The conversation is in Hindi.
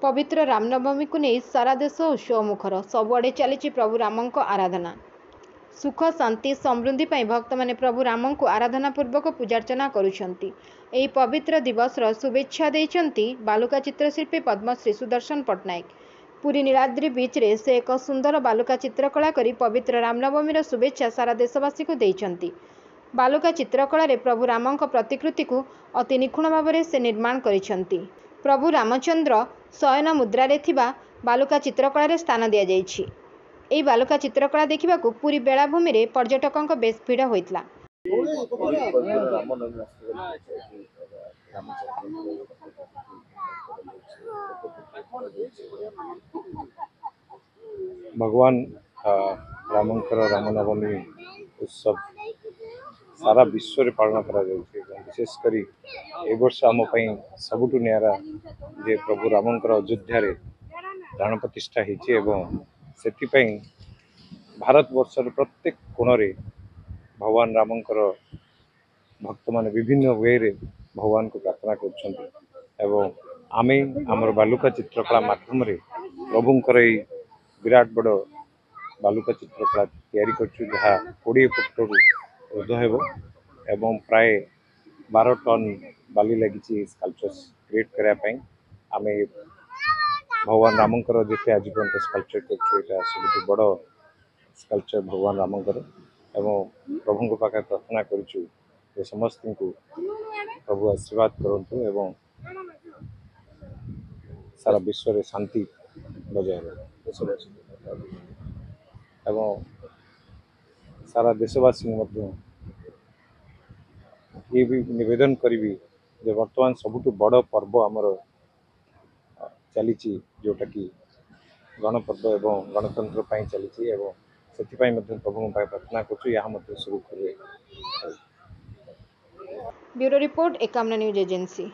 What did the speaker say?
पवित्र रामनवमी को नहीं सारा देश उत्सव मुखर सबुआड़े चली प्रभु राम को आराधना। सुख शांति समृद्धि पर भक्त मैंने प्रभु राम को आराधना पूर्वक पूजार्चना करुछंती। एही पवित्र दिवस शुभेच्छा देइछंती बालुका चित्रशिल्पी पद्मश्री सुदर्शन पट्टनायक। पुरी नीलाद्री बीच रे से एक सुंदर बालुका चित्रकला करी पवित्र रामनवमी शुभेच्छा सारा देशवासी को देइछंती। बालुका चित्रकला रे प्रभु राम प्रतिकृति को अति निखुण भाव से निर्माण करिछंती। प्रभु रामचंद्र शयन मुद्रा रे थिबा बालुका चित्रकला रे स्थान दिया जाइछि। एही बालुका चित्रकला देखा पुरी बेलाभूमि रे पर्यटकों बेस भिड़ होइतला। भगवान रामंकर रामनवमी उत्सव सारा विश्व रे पालन करा विशेषकर ए वर्ष आम सबुठ निरा जे प्रभु रामंकर अयोध्या रे प्राण प्रतिष्ठा होती। भारत वर्षर प्रत्येक कोण रे भगवान रामंकर भक्त मान विभिन्न वे रे भगवान को प्रार्थना कर आमे आमर बालुका चित्रकला माध्यम रे प्रभुंकर विराट बड़ बालुका चित्रकला तैयारी करछु जहाँ 20 फुट ऊर्ध हेबो एवं प्राय 12 टन बाली लगी स्कल्पचर्स क्रिएट करा पई आमे भगवान रामंकर जिते आज पर्यंत स्कल्पचर कर सब बड़ स्कल्पचर भगवान रामंकर एवं प्रभु को पाखे प्रार्थना करूँ समस्त को प्रभु आशीर्वाद करंतु एवं सारा विश्व रे शांति बजाय रहे एवं सारा देशवासी ये भी निवेदन करी जे वर्तमान सबुठ बड़ पर्व आमर चली जोटा कि गणपर्व एवं गणतंत्र चली से प्रभु प्रार्थना कर। Bureau report Ekamna news agency.